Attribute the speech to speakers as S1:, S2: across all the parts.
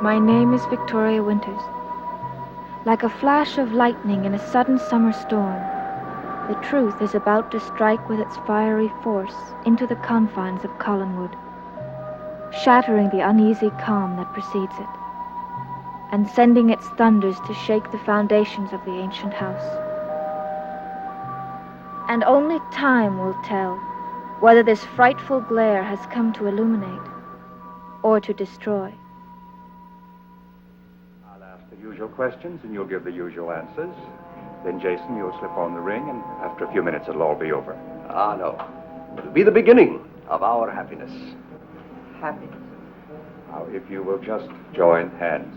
S1: My name is Victoria Winters. Like a flash of lightning in a sudden summer storm, the truth is about to strike with its fiery force into the confines of Collinwood, shattering the uneasy calm that precedes it, and sending its thunders to shake the foundations of the ancient house. And only time will tell whether this frightful glare has come to illuminate or to destroy.
S2: I'll ask the usual questions, and you'll give the usual answers. Then, Jason, you'll slip on the ring, and after a few minutes, it'll all be over.
S3: Ah, no. It'll be the beginning of our happiness.
S4: Happiness.
S2: Now, if you will just join hands.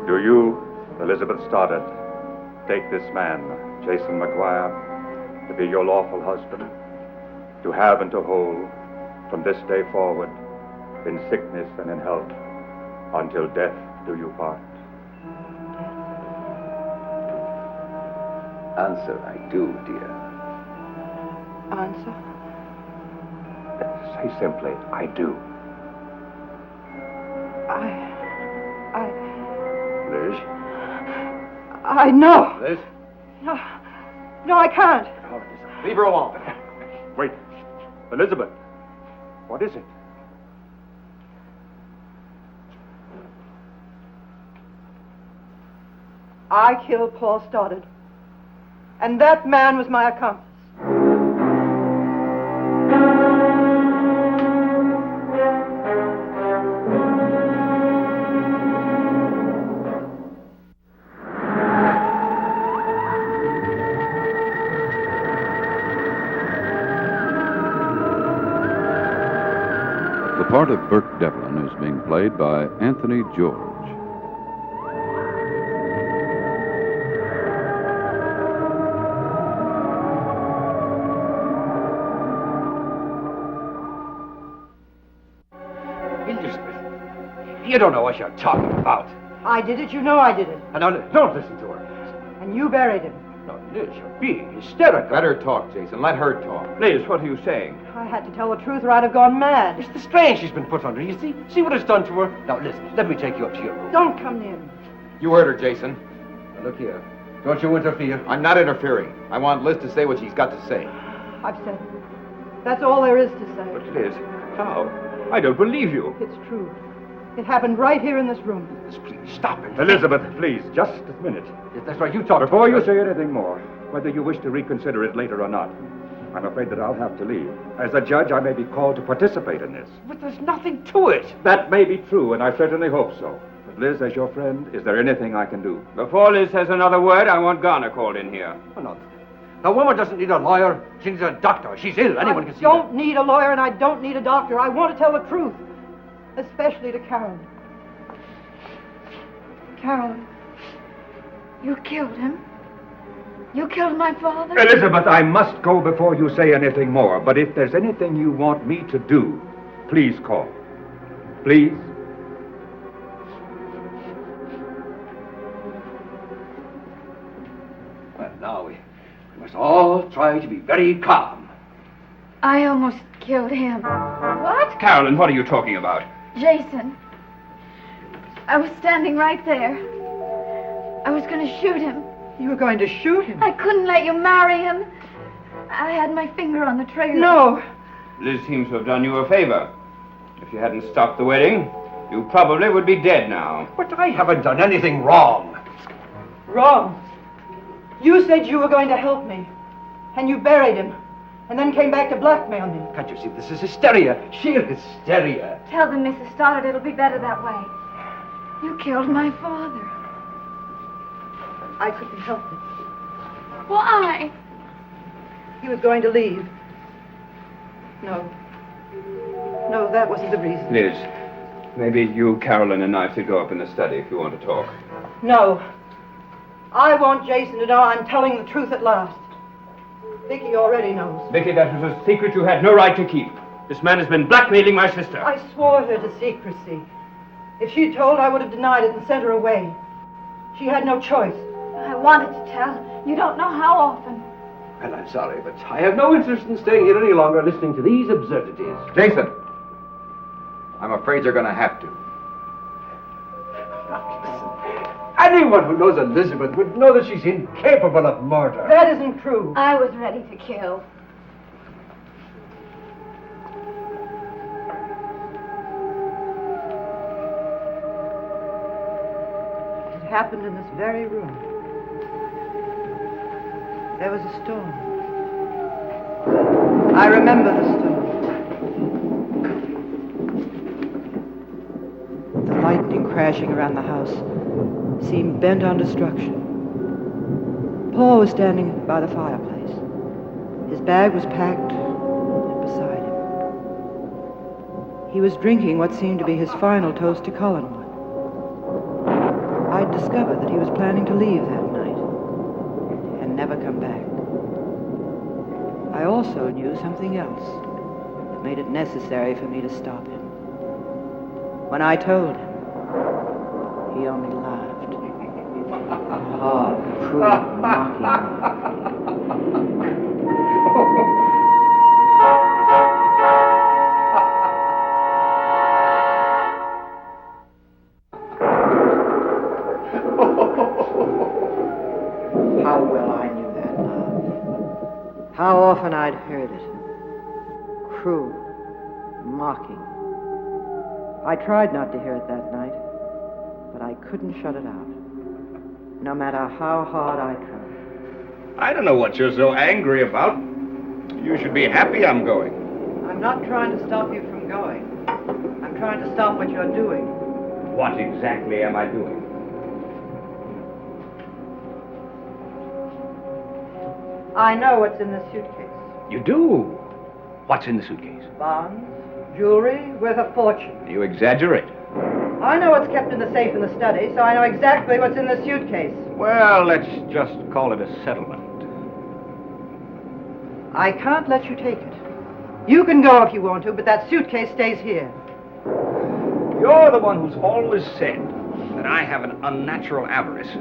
S2: Do you, Elizabeth Stoddard, take this man, Jason McGuire, to be your lawful husband, to have and to hold, from this day forward, in sickness and in health, until death do you part?
S3: Answer, I do, dear.
S4: Answer?
S2: Say simply, I do.
S3: Liz?
S4: I know.
S3: Liz?
S4: No, I can't.
S3: Leave her alone.
S2: Wait. Elizabeth, what is it?
S4: I killed Paul Stoddard. And that man was my accomplice.
S5: The part of Burke Devlin is being played by Anthony George.
S3: Elizabeth, you don't know what you're talking about.
S4: I did it, you know I did it.
S3: And now, don't listen to her.
S4: And you buried him.
S3: No, Liz, you're being hysterical.
S6: Let her talk, Jason. Let her talk.
S3: Liz, what are you saying?
S4: I had to tell the truth or I'd have gone mad.
S3: It's the strain she's been put under, you see? See what it's done to her? Now, listen, let me take you up to your room.
S4: Don't come near me.
S6: You heard her, Jason.
S3: Now, look here. Don't you interfere.
S6: I'm not interfering. I want Liz to say what she's got to say.
S4: I've said it. That's all there is to say.
S3: But, Liz, how? I don't believe you.
S4: It's true. It happened right here in this room.
S3: Liz, please, stop it.
S2: Elizabeth, please, just a minute.
S3: Yes, that's right, you talk.
S2: Before you say anything more, whether you wish to reconsider it later or not, I'm afraid that I'll have to leave. As a judge, I may be called to participate in this.
S3: But there's nothing to it.
S2: That may be true, and I certainly hope so. But Liz, as your friend, is there anything I can do?
S7: Before Liz says another word, I want Garner called in here.
S3: Oh, no. The woman doesn't need a lawyer. She needs a doctor. She's ill. Anyone can see
S4: I don't need a lawyer and I don't need a doctor. I want to tell the truth. Especially to Carolyn.
S1: Carolyn, you killed him? You killed my father?
S2: Elizabeth, I must go before you say anything more. But if there's anything you want me to do, please call. Please?
S3: Well, now we must all try to be very calm.
S1: I almost killed him. What?
S7: Carolyn, what are you talking about?
S1: Jason. I was standing right there. I was going to shoot him.
S4: You were going to shoot him?
S1: I couldn't let you marry him. I had my finger on the trigger.
S4: No.
S7: Liz seems to have done you a favor. If you hadn't stopped the wedding, you probably would be dead now.
S3: But I haven't done anything wrong.
S4: Wrong. You said you were going to help me. And you buried him. And then came back to blackmail me.
S3: Can't you see this is hysteria? Sheer hysteria.
S1: Tell them, Mrs. Stoddard, it'll be better that way. You killed my father.
S4: I couldn't help it.
S1: Why?
S4: He was going to leave. No. No, that wasn't the reason.
S7: Liz, maybe you, Carolyn, and I should go up in the study if you want to talk.
S4: No. I want Jason to know I'm telling the truth at last. Vicky already knows.
S7: Vicky, that was a secret you had no right to keep. This man has been blackmailing my sister.
S4: I swore her to secrecy. If she'd told, I would have denied it and sent her away. She had no choice.
S1: I wanted to tell. You don't know how often.
S3: Well, I'm sorry, but I have no interest in staying here any longer listening to these absurdities.
S6: Jason! I'm afraid you're going to have to.
S3: Anyone who knows Elizabeth would know that she's incapable of murder.
S4: That isn't true.
S8: I was ready to kill.
S4: It happened in this very room. There was a storm. I remember the storm. The lightning crashing around the house seemed bent on destruction. Paul was standing by the fireplace. His bag was packed and beside him. He was drinking what seemed to be his final toast to Collinwood. I'd discovered that he was planning to leave that night and never come back. I also knew something else that made it necessary for me to stop him. When I told him, he only laughed. Hard, cruel, mocking. How well I knew that laugh. How often I'd heard it. Cruel, mocking. I tried not to hear it that night, but I couldn't shut it out, no matter how hard I tried.
S7: I don't know what you're so angry about. You should be happy I'm going.
S4: I'm not trying to stop you from going. I'm trying to stop what you're doing.
S7: What exactly am I doing?
S4: I know what's in the suitcase.
S7: You do? What's in the suitcase?
S4: Bonds, jewelry, worth a fortune.
S7: You exaggerate.
S4: I know what's kept in the safe in the study, so I know exactly what's in the suitcase.
S7: Well, let's just call it a settlement.
S4: I can't let you take it. You can go if you want to, but that suitcase stays here.
S7: You're the one who's always said that I have an unnatural avarice.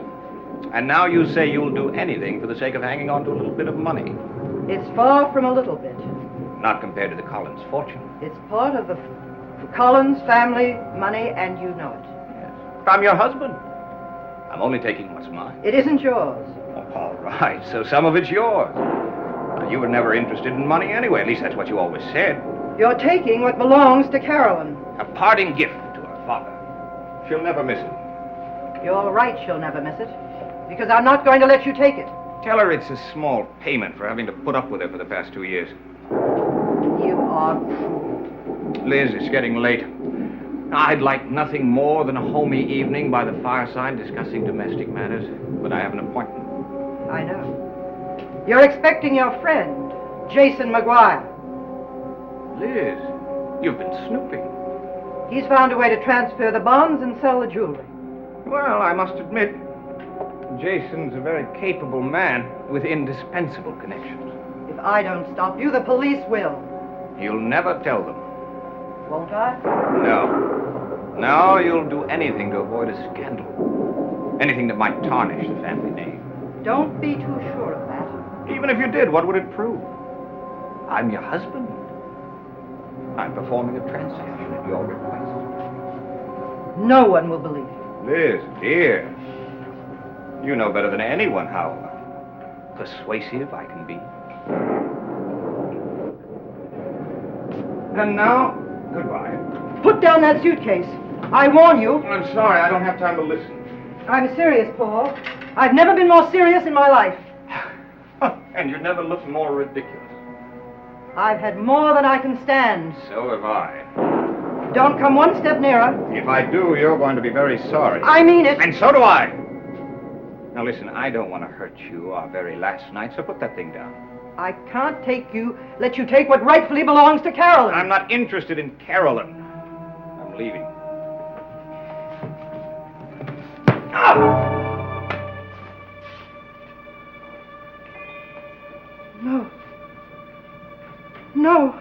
S7: And now you say you'll do anything for the sake of hanging on to a little bit of money.
S4: It's far from a little bit.
S7: Not compared to the Collins fortune.
S4: It's part of the Collins family money, and you know it.
S7: Yes. I'm your husband. I'm only taking what's mine.
S4: It isn't yours.
S7: Oh, all right, so some of it's yours. Now, you were never interested in money anyway. At least that's what you always said.
S4: You're taking what belongs to Carolyn.
S7: A parting gift to her father. She'll never miss it.
S4: You're right, she'll never miss it. Because I'm not going to let you take it.
S7: Tell her it's a small payment for having to put up with her for the past 2 years.
S4: You are cruel.
S7: Liz, it's getting late. I'd like nothing more than a homey evening by the fireside discussing domestic matters, but I have an appointment.
S4: I know. You're expecting your friend, Jason McGuire.
S7: Liz, you've been snooping.
S4: He's found a way to transfer the bonds and sell the jewelry.
S7: Well, I must admit, Jason's a very capable man with indispensable connections.
S4: If I don't stop you, the police will.
S7: You'll never tell them.
S4: Won't I?
S7: No. No, you'll do anything to avoid a scandal. Anything that might tarnish the family name.
S4: Don't be too sure of that.
S7: Even if you did, what would it prove? I'm your husband. I'm performing a transaction at your request.
S4: No one will believe you.
S7: Liz, dear. You know better than anyone how persuasive I can be. And now, goodbye.
S4: Put down that suitcase. I warn you.
S7: I'm sorry, I don't have time to listen.
S4: I'm serious, Paul. I've never been more serious in my life.
S7: And you never looked more ridiculous.
S4: I've had more than I can stand.
S7: So have I.
S4: Don't come one step nearer.
S7: If I do, you're going to be very sorry.
S4: I mean it.
S7: And so do I. Now listen, I don't want to hurt you our very last night, so put that thing down.
S4: I can't let you take what rightfully belongs to Carolyn.
S7: I'm not interested in Carolyn. I'm leaving.
S4: No. No.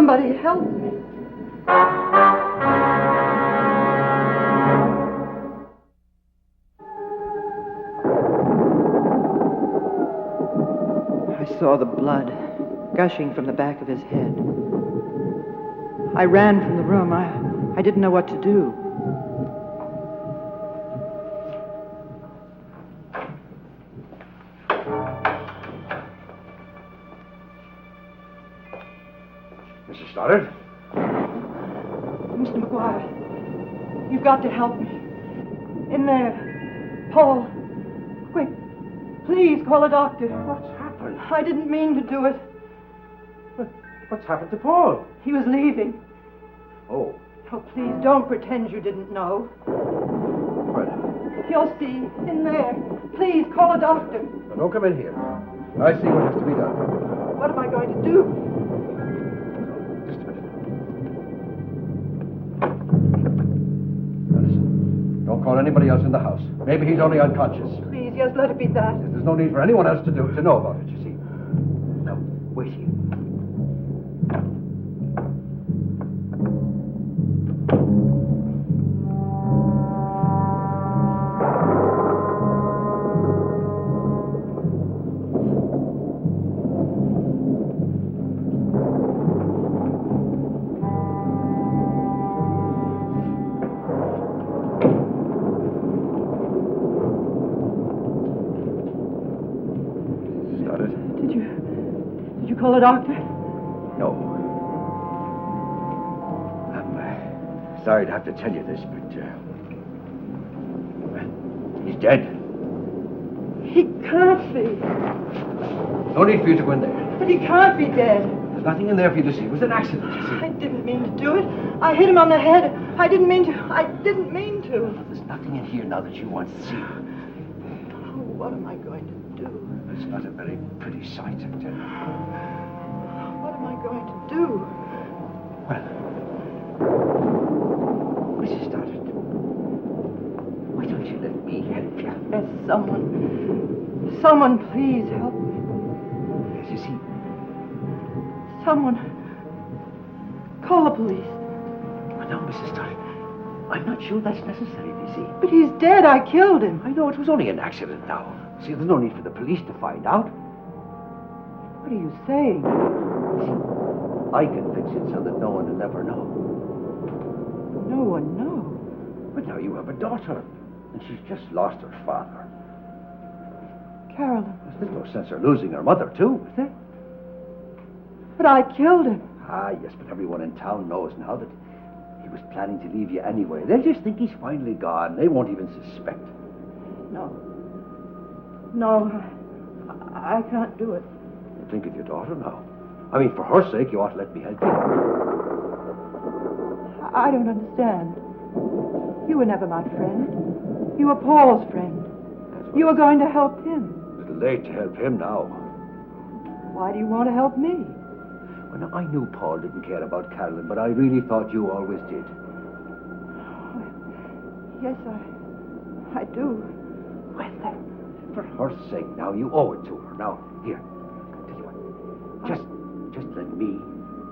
S4: Somebody help me. I saw the blood gushing from the back of his head. I ran from the room. I didn't know what to do.
S3: Mrs. Stoddard?
S4: Mr. McGuire, you've got to help me. In there. Paul, quick. Please call a doctor.
S3: What's happened?
S4: I didn't mean to do it.
S3: What's happened to Paul?
S4: He was leaving.
S3: Oh,
S4: Oh, please don't pretend you didn't know.
S3: well,
S4: You'll see. In there. Please call a doctor.
S3: now don't come in here. I see what has to be done.
S4: What am I going to do?
S3: Just a minute. Now listen, don't call anybody else in the house. Maybe he's only unconscious.
S4: Please, yes, let it be that.
S3: There's no need for anyone else to know about it, you see. Now, wait here.
S4: Did you call a doctor?
S3: No. I'm sorry to have to tell you this, but he's dead.
S4: He can't be.
S3: No need for you to go in there.
S4: But he can't be dead.
S3: There's nothing in there for you to see. It was an accident, you see.
S4: I didn't mean to do it. I hit him on the head. I didn't mean to. I didn't mean to.
S3: There's nothing in here now that you want to see.
S4: Oh, what am I going to do?
S3: It's not a very pretty sight, I tell you.
S4: What am I going to do?
S3: Well, Mrs. Stoddard, why don't you let me help you?
S4: Yes, someone please help me.
S3: Yes, you see,
S4: Someone. Call the police.
S3: well, now, Mrs. Stoddard, I'm not sure that's necessary, you see.
S4: But he's dead. I killed him.
S3: I know it was only an accident now. See, there's no need for the police to find out.
S4: What are you saying?
S3: See, I can fix it so that no one will ever know.
S4: No one knows.
S3: But now you have a daughter, and she's just lost her father.
S4: Carolyn.
S3: There's no sense in losing her mother, too, is there?
S4: But I killed him.
S3: Ah, yes, but everyone in town knows now that he was planning to leave you anyway. They'll just think he's finally gone. They won't even suspect.
S4: No, I can't do it.
S3: Think of your daughter now. I mean, for her sake, you ought to let me help you.
S4: I don't understand. You were never my friend. You were Paul's friend. You were going to help him.
S3: A little late to help him now.
S4: Why do you want to help me?
S3: Well, now, I knew Paul didn't care about Carolyn, but I really thought you always did.
S4: Yes, I do.
S3: Well, then, for her sake now, you owe it to her. Now, here, I'll tell you what. Just let me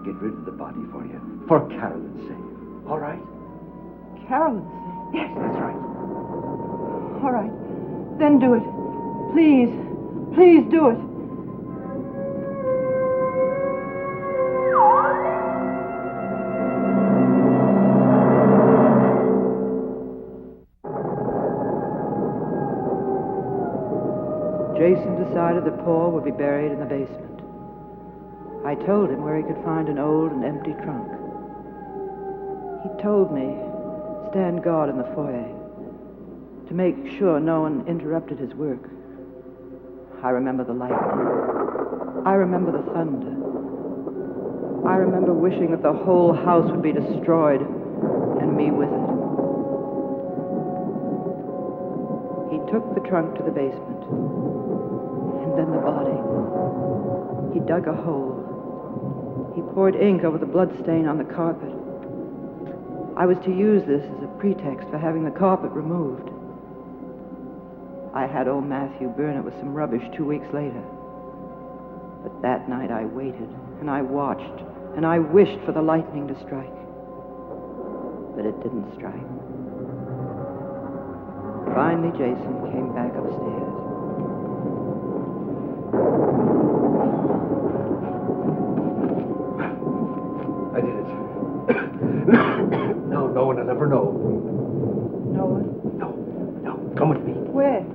S3: get rid of the body for you, for Carolyn's sake. All right?
S4: Carolyn's sake.
S3: Yes, that's right.
S4: All right. Then do it. Please. Please do it. Jason decided that Paul would be buried in the basement. I told him where he could find an old and empty trunk. He told me, stand guard in the foyer, to make sure no one interrupted his work. I remember the lightning. I remember the thunder. I remember wishing that the whole house would be destroyed, and me with it. He took the trunk to the basement, and then the body. He dug a hole. He poured ink over the blood stain on the carpet. I was to use this as a pretext for having the carpet removed. I had old Matthew burn it with some rubbish 2 weeks later. But that night I waited, and I watched, and I wished for the lightning to strike. But it didn't strike. Finally, Jason came back upstairs.
S3: I did it. Now, no one will ever know.
S8: No one?
S3: No, no. Come with me.
S8: Where?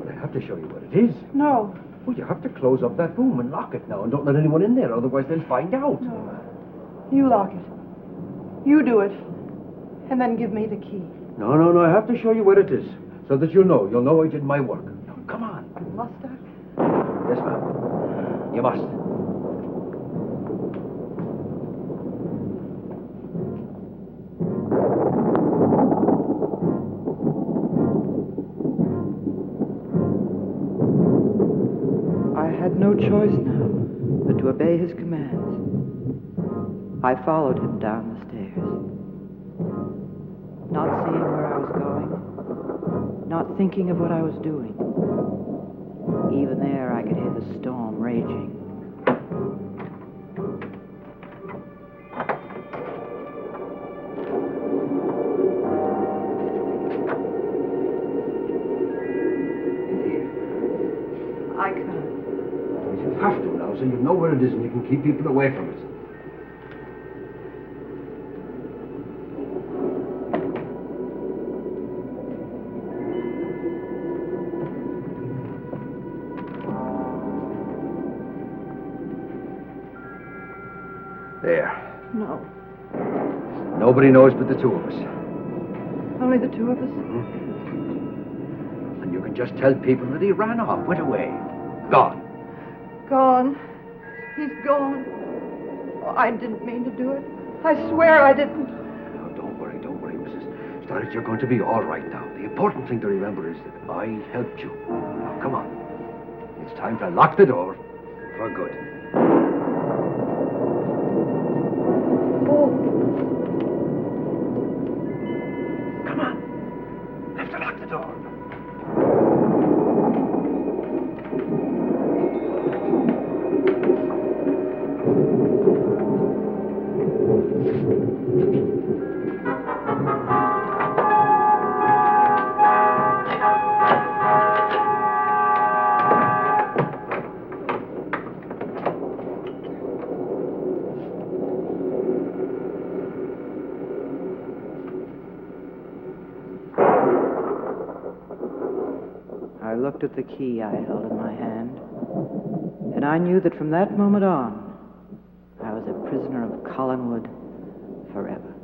S3: I have to show you what it is.
S8: No.
S3: Well, you have to close up that room and lock it now, and don't let anyone in there, otherwise they'll find out.
S8: No. You lock it. You do it. And then give me the key.
S3: No, no, no. I have to show you what it is, so that you'll know. You'll know I did my work. Now, come on.
S8: Must I?
S3: Yes, ma'am. You must.
S4: I had no choice now but to obey his commands. I followed him down the stairs, not seeing where I was going, not thinking of what I was doing. Even there, I could hear the storm raging. I can't.
S3: You have to now, so you know where it is, and you can keep people away from it. There.
S8: No.
S3: Nobody knows but the two of us.
S8: Only the two of us?
S3: And you can just tell people that he ran off, went away. Gone.
S8: Gone. He's gone. Oh, I didn't mean to do it. I swear I didn't.
S3: Now, don't worry, Mrs. Starrett. You're going to be all right now. The important thing to remember is that I helped you. Now, come on. It's time to lock the door for good. Come on. Have to lock the door.
S4: I looked at the key I held in my hand, and I knew that from that moment on, I was a prisoner of Collinwood forever.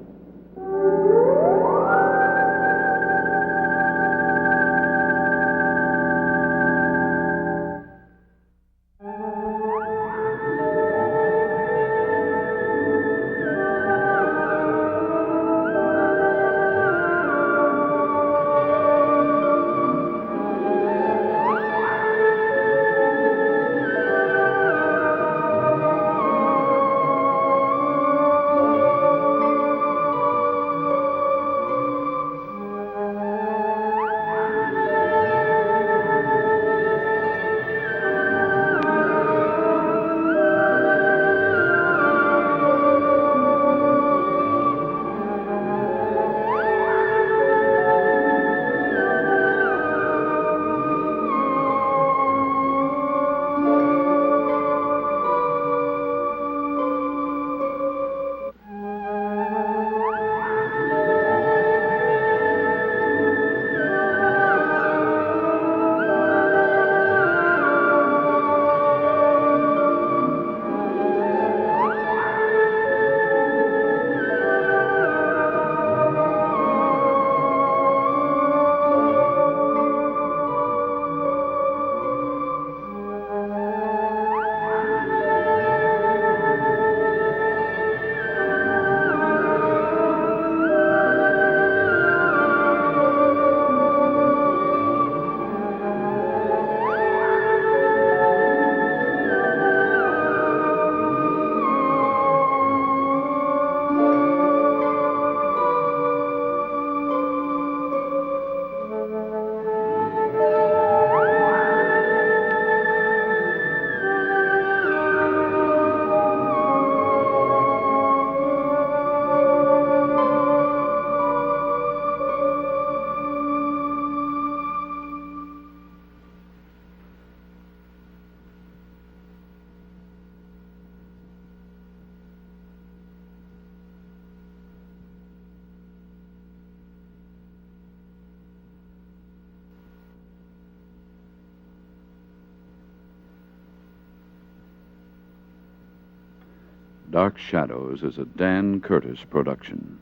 S5: Dark Shadows is a Dan Curtis production.